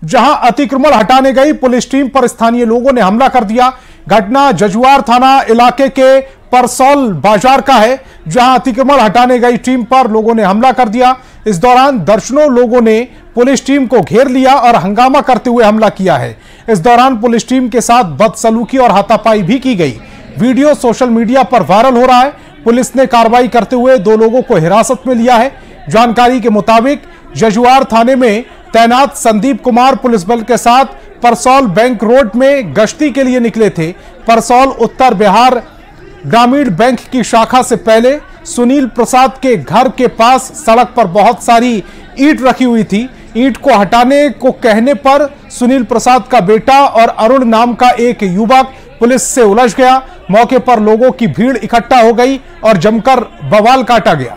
जहां अतिक्रमण हटाने गई पुलिस टीम पर स्थानीय लोगों ने हमला कर दिया। घटना जजुआर थाना इलाके के परसौल बाजार का है, जहां अतिक्रमण हटाने गई टीम पर लोगों ने हमला कर दिया। इस दौरान दर्जनों लोगों ने पुलिस टीम को घेर लिया और हंगामा करते हुए हमला किया है। इस दौरान पुलिस टीम के साथ बदसलूकी और हाथापाई भी की गई। वीडियो सोशल मीडिया पर वायरल हो रहा है। पुलिस ने कार्रवाई करते हुए 2 लोगों को हिरासत में लिया है। जानकारी के मुताबिक जजुआर थाने में तैनात संदीप कुमार पुलिस बल के साथ परसौल बैंक रोड में गश्ती के लिए निकले थे। परसौल उत्तर बिहार ग्रामीण बैंक की शाखा से पहले सुनील प्रसाद के घर के पास सड़क पर बहुत सारी ईंट रखी हुई थी। ईंट को हटाने को कहने पर सुनील प्रसाद का बेटा और अरुण नाम का एक युवक पुलिस से उलझ गया। मौके पर लोगों की भीड़ इकट्ठा हो गई और जमकर बवाल काटा गया।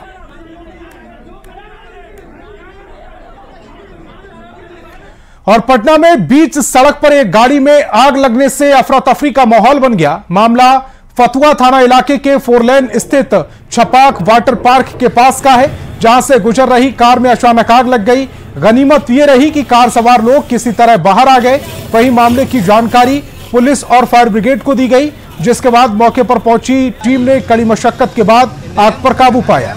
और पटना में बीच सड़क पर एक गाड़ी में आग लगने से अफरा तफरी का माहौल बन गया। मामला फतुआ थाना इलाके के 4 लेन स्थित छपाक वाटर पार्क के पास का है, जहां से गुजर रही कार में अचानक आग लग गई। गनीमत यह रही कि कार सवार लोग किसी तरह बाहर आ गए। वहीं मामले की जानकारी पुलिस और फायर ब्रिगेड को दी गई, जिसके बाद मौके पर पहुंची टीम ने कड़ी मशक्कत के बाद आग पर काबू पाया।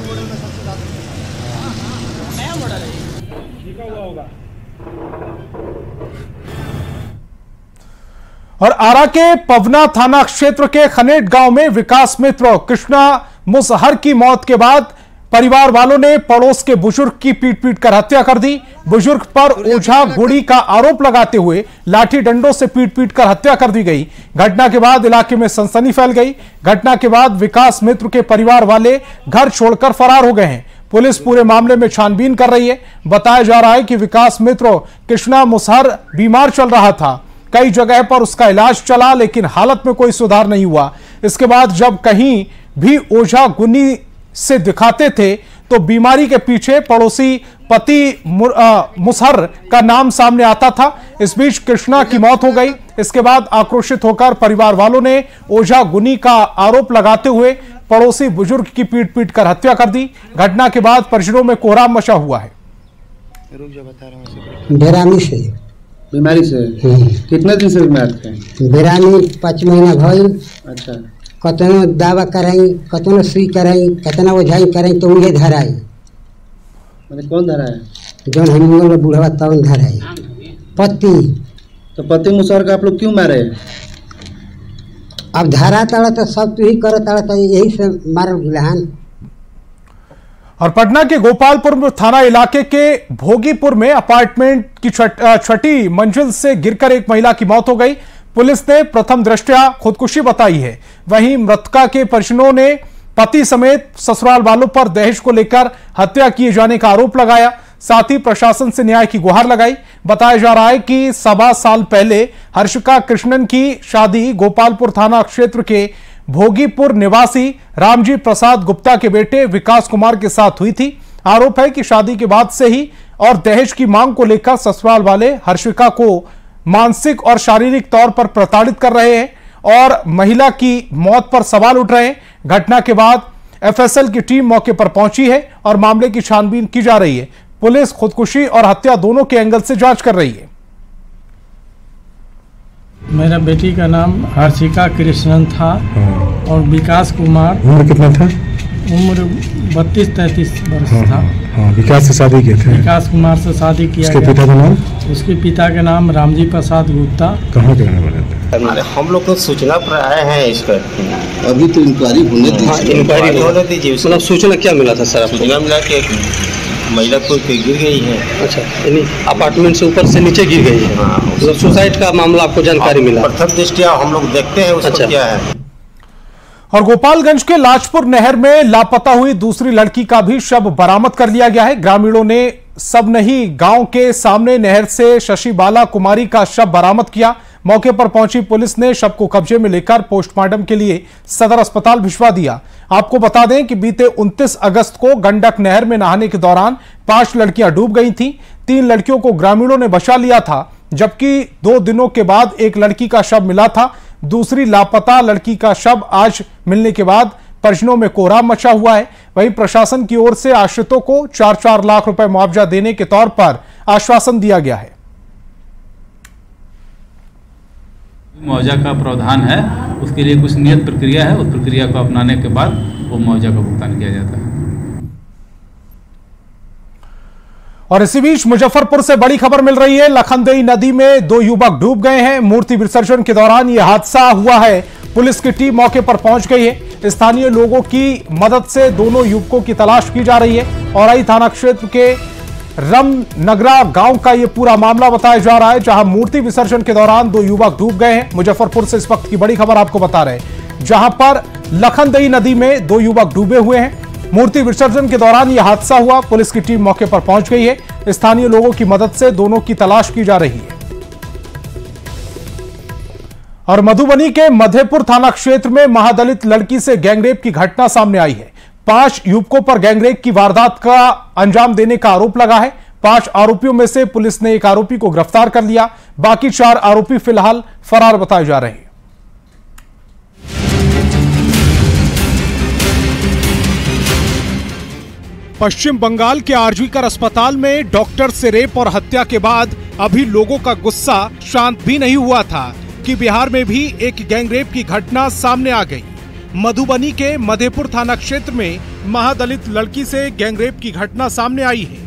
और आरा के पवना थाना क्षेत्र के खनेट गांव में विकास मित्र कृष्णा मुसहर की मौत के बाद परिवार वालों ने पड़ोस के बुजुर्ग की पीट कर हत्या कर दी। बुजुर्ग पर ओझा गुड़ी का आरोप लगाते हुए लाठी डंडों से पीट कर हत्या कर दी गई। घटना के बाद इलाके में सनसनी फैल गई। घटना के बाद विकास मित्र के परिवार वाले घर छोड़कर फरार हो गए हैं। पुलिस पूरे मामले में छानबीन कर रही है। बताया जा रहा है कि विकास मित्र कृष्णा मुसहर बीमार चल रहा था। कई जगह पर उसका इलाज चला, लेकिन हालत में कोई सुधार नहीं हुआ। इसके बाद जब कहीं भी ओझा गुनी से दिखाते थे तो बीमारी के पीछे पड़ोसी पति मुसहर का नाम सामने आता था। इस बीच कृष्णा की मौत हो गई। इसके बाद आक्रोशित होकर परिवार वालों ने ओझा गुनी का आरोप लगाते हुए पड़ोसी बुजुर्ग की पीट कर हत्या कर दी। घटना के बाद परिजनों में कोहराम मचा हुआ है। बीमारी से कितने दिन से बीमार थे? बेरामी 5 महीना भइल। अच्छा। कतनो दावा कराई, कतनो सुई कराई, कतना ओझाई कराई तो उहे धराई। मतलब कौन धराए? जौन हम बूढ़वा तवन धराई पति। तो पति मुसहर का आप लोग क्यों मारे? अब धरा तड़ा तो सब तू ही कर तड़ा तो यही से मारल गिलहन। और पटना के गोपालपुर थाना इलाके के भोगीपुर में अपार्टमेंट की छठी मंजिल से गिरकर एक महिला की मौत हो गई। पुलिस ने प्रथम दृष्टया खुदकुशी बताई है। वहीं मृतका के परिजनों ने पति समेत ससुराल वालों पर दहेज को लेकर हत्या किए जाने का आरोप लगाया। साथ ही प्रशासन से न्याय की गुहार लगाई। बताया जा रहा है कि 1.25 साल पहले हर्षिका कृष्णन की शादी गोपालपुर थाना क्षेत्र के भोगीपुर निवासी रामजी प्रसाद गुप्ता के बेटे विकास कुमार के साथ हुई थी। आरोप है कि शादी के बाद से ही और दहेज की मांग को लेकर ससुराल वाले हर्षिका को मानसिक और शारीरिक तौर पर प्रताड़ित कर रहे हैं और महिला की मौत पर सवाल उठ रहे हैं। घटना के बाद एफएसएल की टीम मौके पर पहुंची है और मामले की छानबीन की जा रही है। पुलिस खुदकुशी और हत्या दोनों के एंगल से जांच कर रही है। मेरा बेटी का नाम हर्षिका कृष्णन था और विकास कुमार। उम्र कितना था? उम्र 32-33 वर्ष था। हाँ, विकास से शादी किए थे? विकास कुमार से शादी किया। उसके पिता का नाम? उसके पिता का नाम रामजी प्रसाद गुप्ता। कहाँ के रहने वाले थे? अरे हम लोग तो सूचना पर आए हैं इसका। अभी तो इंक्वायरी होने दीजिए। इंक्वायरी होने दीजिए। मतलब सूचना क्या मिला था सर? सूचना मिला कि महिला कोई गिर गई है। अच्छा, यानी अपार्टमेंट से ऊपर से नीचे गिर गई है। हाँ, मतलब सुसाइड का मामला आपको जानकारी मिला? प्रथम दृष्टया हम लोग देखते हैं उसको क्या है। और गोपालगंज के लाजपुर नहर में लापता हुई दूसरी लड़की का भी शव बरामद कर लिया गया है। ग्रामीणों ने सबनही गांव के सामने नहर से शशि बाला कुमारी का शव बरामद किया। मौके पर पहुंची पुलिस ने शव को कब्जे में लेकर पोस्टमार्टम के लिए सदर अस्पताल भिजवा दिया। आपको बता दें कि बीते 29 अगस्त को गंडक नहर में नहाने के दौरान 5 लड़कियां डूब गई थीं। 3 लड़कियों को ग्रामीणों ने बचा लिया था, जबकि 2 दिनों के बाद एक लड़की का शव मिला था। दूसरी लापता लड़की का शव आज मिलने के बाद परिजनों में कोहराम मचा हुआ है। वहीं प्रशासन की ओर से आश्रितों को 4-4 लाख रुपए मुआवजा देने के तौर पर आश्वासन दिया गया है। मुआवजा का प्रावधान है, उसके लिए कुछ नियत प्रक्रिया है, उस प्रक्रिया को अपनाने के बाद वो मुआवजा का भुगतान किया जाता है। और इसी बीच मुजफ्फरपुर से बड़ी खबर मिल रही है। लखनदेई नदी में 2 युवक डूब गए हैं। मूर्ति विसर्जन के दौरान यह हादसा हुआ है। पुलिस की टीम मौके पर पहुंच गई है। स्थानीय लोगों की मदद से दोनों युवकों की तलाश की जा रही है। औराई थाना क्षेत्र के रमनगरा गांव का यह पूरा मामला बताया जा रहा है, जहां मूर्ति विसर्जन के दौरान 2 युवक डूब गए हैं। मुजफ्फरपुर से इस वक्त की बड़ी खबर आपको बता रहे हैं, जहां पर लखनदेई नदी में 2 युवक डूबे हुए हैं। मूर्ति विसर्जन के दौरान यह हादसा हुआ। पुलिस की टीम मौके पर पहुंच गई है। स्थानीय लोगों की मदद से दोनों की तलाश की जा रही है। और मधुबनी के मधेपुर थाना क्षेत्र में महादलित लड़की से गैंगरेप की घटना सामने आई है। 5 युवकों पर गैंगरेप की वारदात का अंजाम देने का आरोप लगा है। 5 आरोपियों में से पुलिस ने 1 आरोपी को गिरफ्तार कर लिया। बाकी 4 आरोपी फिलहाल फरार बताए जा रहे हैं। पश्चिम बंगाल के आरजीकर अस्पताल में डॉक्टर से रेप और हत्या के बाद अभी लोगों का गुस्सा शांत भी नहीं हुआ था कि बिहार में भी एक गैंगरेप की घटना सामने आ गई। मधुबनी के मधेपुर थाना क्षेत्र में महादलित लड़की से गैंगरेप की घटना सामने आई है।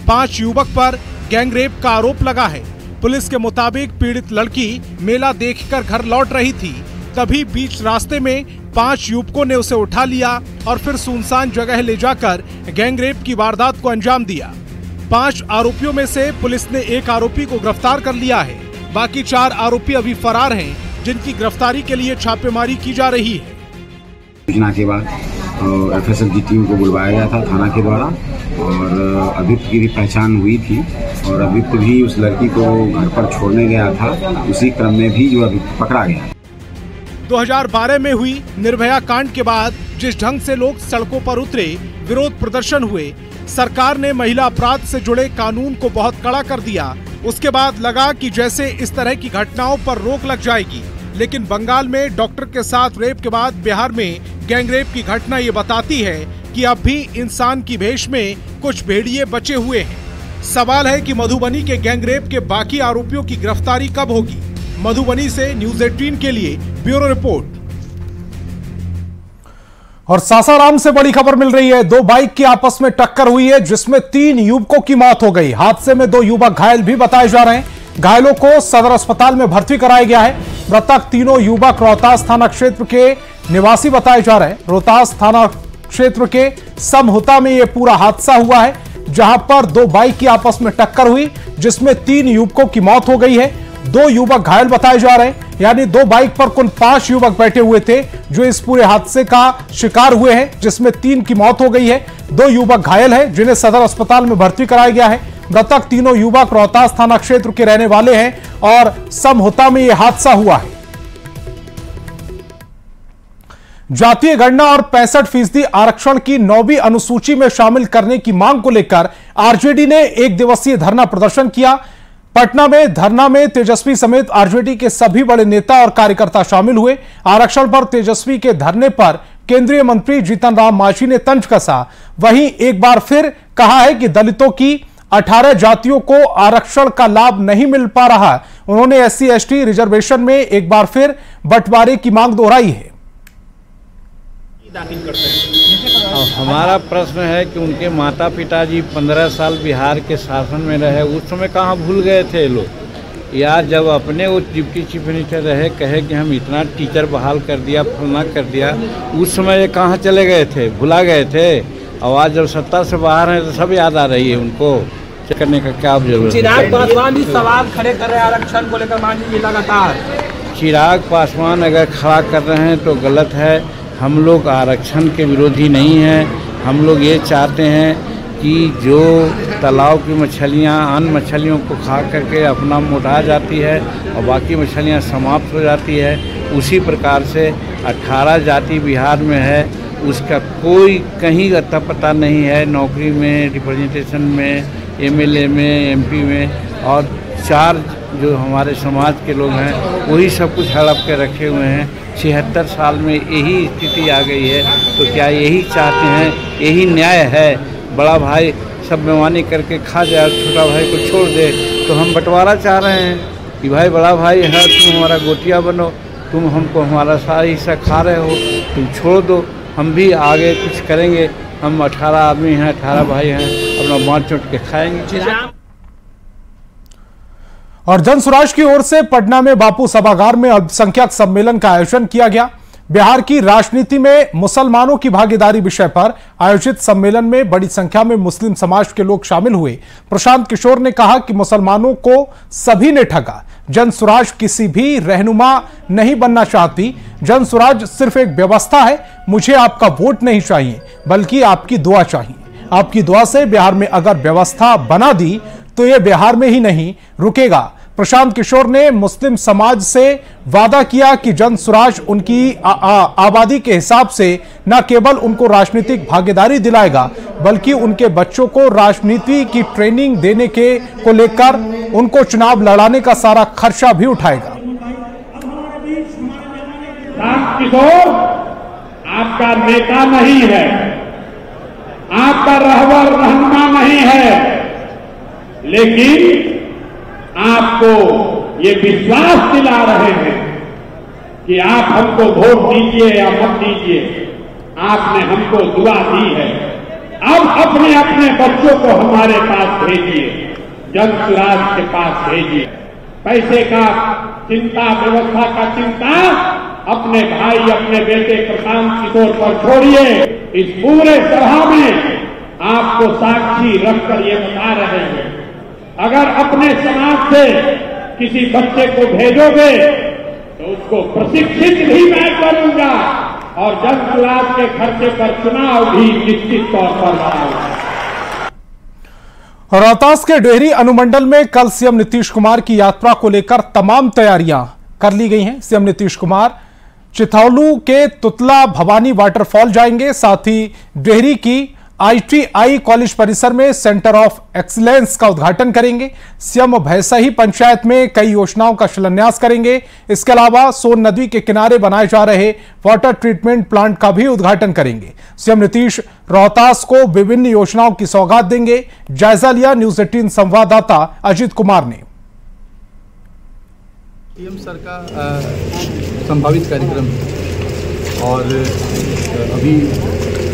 5 युवक पर गैंगरेप का आरोप लगा है। पुलिस के मुताबिक पीड़ित लड़की मेला देखकर घर लौट रही थी, तभी बीच रास्ते में 5 युवकों ने उसे उठा लिया और फिर सुनसान जगह ले जाकर गैंगरेप की वारदात को अंजाम दिया। 5 आरोपियों में से पुलिस ने 1 आरोपी को गिरफ्तार कर लिया है। बाकी 4 आरोपी अभी फरार हैं, जिनकी गिरफ्तारी के लिए छापेमारी की जा रही है। सूचना के बाद एफएसएल की टीम को बुलवाया गया था थाना के द्वारा, और अभियुक्त की भी पहचान हुई थी और अभियुक्त भी उस लड़की को घर पर छोड़ने गया था। उसी क्रम में भी जो अभियुक्त पकड़ा गया। 2012 में हुई निर्भया कांड के बाद जिस ढंग से लोग सड़कों पर उतरे, विरोध प्रदर्शन हुए, सरकार ने महिला अपराध से जुड़े कानून को बहुत कड़ा कर दिया। उसके बाद लगा कि जैसे इस तरह की घटनाओं पर रोक लग जाएगी, लेकिन बंगाल में डॉक्टर के साथ रेप के बाद बिहार में गैंगरेप की घटना ये बताती है कि अब भी इंसान की भेष में कुछ भेड़िए बचे हुए हैं। सवाल है कि मधुबनी के गैंगरेप के बाकी आरोपियों की गिरफ्तारी कब होगी। मधुबनी से न्यूज़ 18 के लिए ब्यूरो रिपोर्ट। और सासाराम से बड़ी खबर मिल रही है। 2 बाइक की आपस में टक्कर हुई है, जिसमें 3 युवकों की मौत हो गई। हादसे में 2 युवक घायल भी बताए जा रहे हैं। घायलों को सदर अस्पताल में भर्ती कराया गया है। मृतक तीनों युवक रोहतास थाना क्षेत्र के निवासी बताए जा रहे हैं। रोहतास थाना क्षेत्र के समहुता में यह पूरा हादसा हुआ है, जहां पर 2 बाइक की आपस में टक्कर हुई, जिसमें 3 युवकों की मौत हो गई है। 2 युवक घायल बताए जा रहे हैं। यानी 2 बाइक पर कुल 5 युवक बैठे हुए थे, जो इस पूरे हादसे का शिकार हुए हैं, जिसमें 3 की मौत हो गई है। 2 युवक घायल हैं, जिन्हें सदर अस्पताल में भर्ती कराया गया है। मृतक तीनों युवक रोहतास थाना क्षेत्र के रहने वाले हैं और समहुता में यह हादसा हुआ है। जातीय गणना और 65% आरक्षण की 9वीं अनुसूची में शामिल करने की मांग को लेकर आरजेडी ने 1 दिवसीय धरना प्रदर्शन किया। पटना में धरना में तेजस्वी समेत आरजेडी के सभी बड़े नेता और कार्यकर्ता शामिल हुए। आरक्षण पर तेजस्वी के धरने पर केंद्रीय मंत्री जीतन राम मांझी ने तंज कसा। वहीं एक बार फिर कहा है कि दलितों की 18 जातियों को आरक्षण का लाभ नहीं मिल पा रहा। उन्होंने SC/ST रिजर्वेशन में एक बार फिर बंटवारे की मांग दोहराई है। हमारा प्रश्न है कि उनके माता पिताजी 15 साल बिहार के शासन में रहे, उस समय कहाँ भूल गए थे लोग? या जब अपने वो डिप्टी चीफ मिनिस्टर रहे, कहे कि हम इतना टीचर बहाल कर दिया, फलना कर दिया, उस समय ये कहाँ चले गए थे? भुला गए थे? और आज जब सत्ता से बाहर हैं तो सब याद आ रही है उनको। चेक करने का क्या जरूरत है? चिराग पासवान भी सवाल खड़े कर रहे हैं आरक्षण को लेकर, मान लीजिए लगातार। चिराग पासवान अगर खड़ा कर रहे हैं तो गलत है। हम लोग आरक्षण के विरोधी नहीं हैं। हम लोग ये चाहते हैं कि जो तालाब की मछलियाँ अन्य मछलियों को खा करके अपना मोटा जाती है और बाकी मछलियाँ समाप्त हो जाती है, उसी प्रकार से 18 जाति बिहार में है, उसका कोई कहीं अता पता नहीं है। नौकरी में, रिप्रेजेंटेशन में, MLA में, MP में, और 4 जो हमारे समाज के लोग हैं वही सब कुछ हड़प के रखे हुए हैं। 76 साल में यही स्थिति आ गई है, तो क्या यही चाहते हैं, यही न्याय है? बड़ा भाई सब बेईमानी करके खा जाए, छोटा भाई को छोड़ दे, तो हम बंटवारा चाह रहे हैं। कि भाई बड़ा भाई है, तुम हमारा गोटिया बनो, तुम हमको हमारा सारा हिस्सा खा रहे हो, तुम छोड़ दो, हम भी आगे कुछ करेंगे, हम 18 आदमी हैं, 18 भाई हैं, अपना बाँट चुट के खाएंगे। और जनसुराज की ओर से पटना में बापू सभागार में अल्पसंख्यक सम्मेलन का आयोजन किया गया। बिहार की राजनीति में मुसलमानों की भागीदारी विषय पर आयोजित सम्मेलन में बड़ी संख्या में मुस्लिम समाज के लोग शामिल हुए। प्रशांत किशोर ने कहा कि मुसलमानों को सभी ने ठगा। जनसुराज किसी भी रहनुमा नहीं बनना चाहती। जनसुराज सिर्फ एक व्यवस्था है। मुझे आपका वोट नहीं चाहिए, बल्कि आपकी दुआ चाहिए। आपकी दुआ से बिहार में अगर व्यवस्था बना दी तो यह बिहार में ही नहीं रुकेगा। प्रशांत किशोर ने मुस्लिम समाज से वादा किया कि जनसुराज उनकी आबादी के हिसाब से न केवल उनको राजनीतिक भागीदारी दिलाएगा, बल्कि उनके बच्चों को राजनीति की ट्रेनिंग देने के को लेकर उनको चुनाव लड़ाने का सारा खर्चा भी उठाएगा। प्रशांत किशोर आपका नेता नहीं है, आपका रहनुमा नहीं है, लेकिन आपको ये विश्वास दिला रहे हैं कि आप हमको वोट दीजिए या मत दीजिए, आपने हमको दुआ दी है। अब अपने अपने बच्चों को हमारे पास भेजिए, जनसुराज के पास भेजिए। पैसे का चिंता, व्यवस्था का चिंता अपने भाई, अपने बेटे प्रशांत किशोर पर छोड़िए। इस पूरे सभा में आपको साक्षी रखकर ये बता रहे हैं, अगर अपने समाज से किसी बच्चे को भेजोगे तो उसको प्रशिक्षित भी मैं करूंगा और जनसुराज के खर्चे पर चुनाव भी निश्चित तौर पर लड़ाऊंगा। रोहतास के डेहरी अनुमंडल में कल सीएम नीतीश कुमार की यात्रा को लेकर तमाम तैयारियां कर ली गई हैं। सीएम नीतीश कुमार चिथौलू के तुतला भवानी वाटरफॉल जाएंगे, साथ ही डेहरी की ITI कॉलेज परिसर में सेंटर ऑफ एक्सीलेंस का उद्घाटन करेंगे। सीएम भैंसही पंचायत में कई योजनाओं का शिलान्यास करेंगे। इसके अलावा सोन नदी के किनारे बनाए जा रहे वाटर ट्रीटमेंट प्लांट का भी उद्घाटन करेंगे। सीएम नीतीश रोहतास को विभिन्न योजनाओं की सौगात देंगे। जायजा लिया न्यूज 18 संवाददाता अजित कुमार ने। सीएम सर का संभावित कार्यक्रम और अभी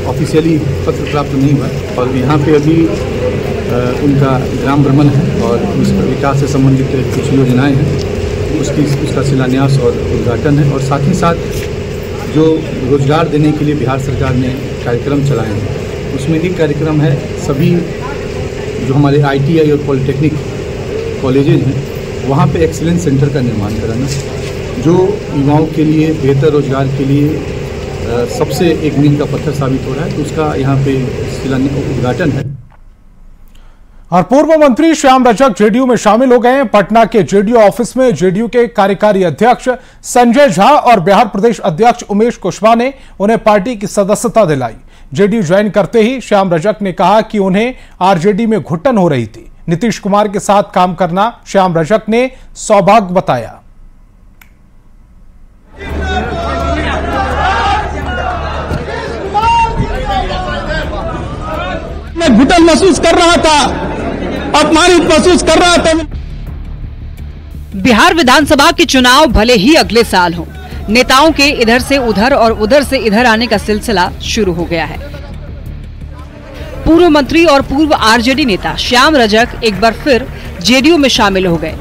ऑफिशियली पत्र प्राप्त नहीं हुआ और यहाँ पे अभी उनका ग्राम भ्रमण है और उस विकास से संबंधित कुछ योजनाएं हैं, उसका शिलान्यास और उद्घाटन है। और साथ ही साथ जो रोजगार देने के लिए बिहार सरकार ने कार्यक्रम चलाए हैं, उसमें एक कार्यक्रम है सभी जो हमारे ITI और पॉलिटेक्निक कॉलेजेज हैं वहाँ पे एक्सीलेंस सेंटर का निर्माण कराना, जो युवाओं के लिए बेहतर रोजगार के लिए सबसे एक मील का पत्थर साबित हो रहा है। तो उसका यहाँ पे उद्घाटन है। और पूर्व मंत्री श्याम रजक जेडीयू में शामिल हो गए हैं। पटना के जेडीयू ऑफिस में जेडीयू के कार्यकारी अध्यक्ष संजय झा और बिहार प्रदेश अध्यक्ष उमेश कुशवाहा ने उन्हें पार्टी की सदस्यता दिलाई। जेडीयू ज्वाइन करते ही श्याम रजक ने कहा कि उन्हें आरजेडी में घुटन हो रही थी। नीतीश कुमार के साथ काम करना श्याम रजक ने सौभाग्य बताया। मैं घुटन महसूस कर रहा था, अपमानित महसूस कर रहा था। बिहार विधानसभा के चुनाव भले ही अगले साल हो, नेताओं के इधर से उधर और उधर से इधर आने का सिलसिला शुरू हो गया है। पूर्व मंत्री और पूर्व आरजेडी नेता श्याम रजक एक बार फिर जेडीयू में शामिल हो गए।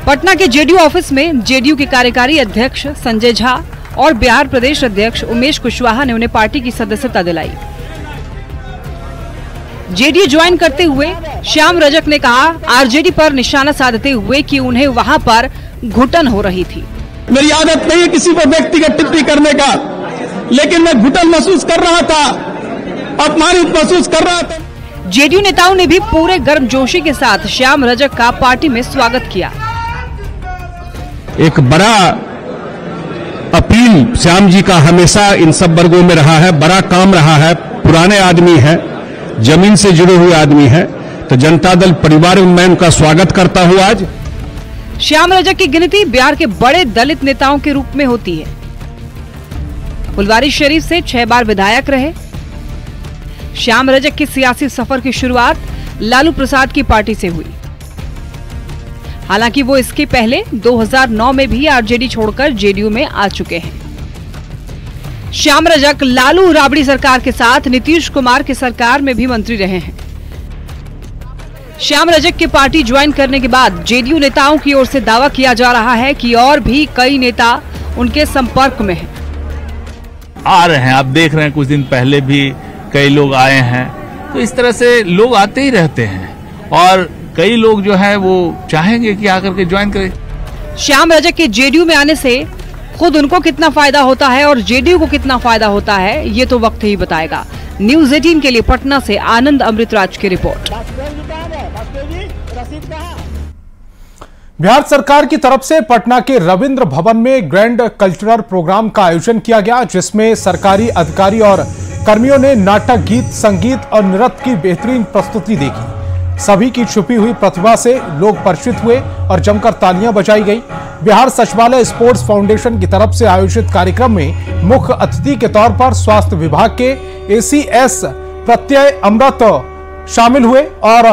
पटना के जेडीयू ऑफिस में जेडीयू के कार्यकारी अध्यक्ष संजय झा और बिहार प्रदेश अध्यक्ष उमेश कुशवाहा ने उन्हें पार्टी की सदस्यता दिलाई। जेडीयू ज्वाइन करते हुए श्याम रजक ने कहा आरजेडी पर निशाना साधते हुए कि उन्हें वहां पर घुटन हो रही थी। मेरी आदत नहीं है किसी पर व्यक्तिगत टिप्पणी करने का, लेकिन मैं घुटन महसूस कर रहा था, अपमानित महसूस कर रहा था। जेडीयू नेताओं ने भी पूरे गर्मजोशी के साथ श्याम रजक का पार्टी में स्वागत किया। एक बड़ा अपील श्याम जी का हमेशा इन सब वर्गों में रहा है, बड़ा काम रहा है, पुराने आदमी है, जमीन से जुड़े हुए आदमी है, तो जनता दल परिवार में मैं उनका स्वागत करता हूं। आज श्याम रजक की गिनती बिहार के बड़े दलित नेताओं के रूप में होती है। फुलवारीशरीफ से 6 बार विधायक रहे। श्याम रजक की सियासी सफर की शुरुआत लालू प्रसाद की पार्टी से हुई। हालांकि वो इसके पहले 2009 में भी आरजेडी छोड़कर जेडीयू में आ चुके हैं। श्याम रजक लालू राबड़ी सरकार के साथ नीतीश कुमार की सरकार में भी मंत्री रहे हैं। श्याम रजक की पार्टी ज्वाइन करने के बाद जेडीयू नेताओं की ओर से दावा किया जा रहा है कि और भी कई नेता उनके संपर्क में हैं। आ रहे हैं, आप देख रहे हैं कुछ दिन पहले भी कई लोग आए हैं, तो इस तरह से लोग आते ही रहते हैं और कई लोग जो है वो चाहेंगे कि आकर के ज्वाइन करें। श्याम रजक के जेडीयू में आने से खुद उनको कितना फायदा होता है और जेडीयू को कितना फायदा होता है, ये तो वक्त ही बताएगा। न्यूज़ 18 के लिए पटना से आनंद अमृतराज की रिपोर्ट। बिहार सरकार की तरफ से पटना के रविंद्र भवन में ग्रैंड कल्चरल प्रोग्राम का आयोजन किया गया, जिसमें सरकारी अधिकारी और कर्मियों ने नाटक, गीत, संगीत और नृत्य की बेहतरीन प्रस्तुति देखी। सभी की छुपी हुई प्रतिभा से लोग परिचित हुए और जमकर तालियां बजाई गई। बिहार सचिवालय स्पोर्ट्स फाउंडेशन की तरफ से आयोजित कार्यक्रम में मुख्य अतिथि के तौर पर स्वास्थ्य विभाग के ACS प्रत्यय अमृत शामिल हुए और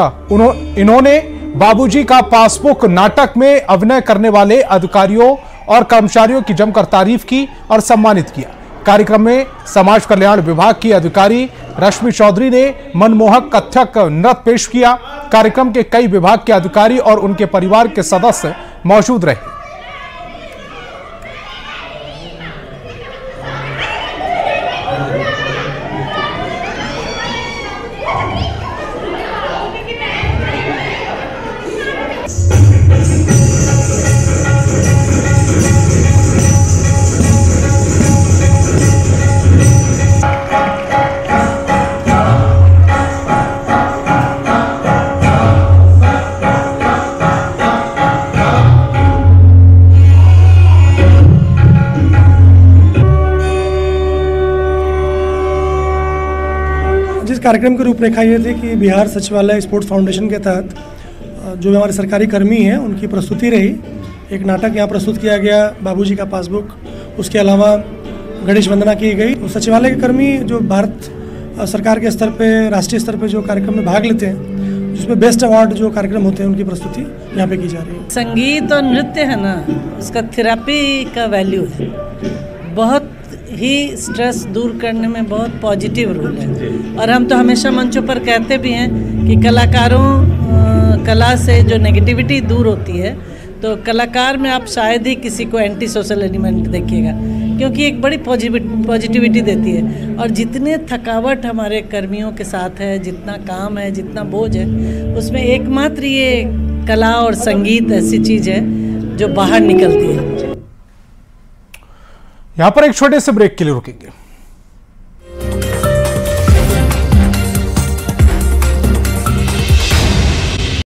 इन्होंने बाबूजी का पासबुक नाटक में अभिनय करने वाले अधिकारियों और कर्मचारियों की जमकर तारीफ की और सम्मानित किया। कार्यक्रम में समाज कल्याण विभाग की अधिकारी रश्मि चौधरी ने मनमोहक कथक नृत्य पेश किया। कार्यक्रम के कई विभाग के अधिकारी और उनके परिवार के सदस्य मौजूद रहे। कार्यक्रम की रूपरेखा ये थी कि बिहार सचिवालय स्पोर्ट्स फाउंडेशन के तहत जो हमारे सरकारी कर्मी हैं उनकी प्रस्तुति रही। एक नाटक यहाँ प्रस्तुत किया गया, बाबूजी का पासबुक, उसके अलावा गणेश वंदना की गई। सचिवालय के कर्मी जो भारत सरकार के स्तर पे, राष्ट्रीय स्तर पे जो कार्यक्रम में भाग लेते हैं, जिसमें बेस्ट अवार्ड जो कार्यक्रम होते हैं, उनकी प्रस्तुति यहाँ पे की जा रही है। संगीत और नृत्य है ना, उसका थेरेपी का वैल्यू है, बहुत ही स्ट्रेस दूर करने में बहुत पॉजिटिव रोल है। और हम तो हमेशा मंचों पर कहते भी हैं कि कला से जो नेगेटिविटी दूर होती है, तो कलाकार में आप शायद ही किसी को एंटी सोशल एलिमेंट देखिएगा, क्योंकि एक बड़ी पॉजिटिविटी देती है। और जितने थकावट हमारे कर्मियों के साथ है, जितना काम है, जितना बोझ है, उसमें एकमात्र ये कला और संगीत ऐसी चीज़ है जो बाहर निकलती है। यहां पर एक छोटे से ब्रेक के लिए रुकेंगे।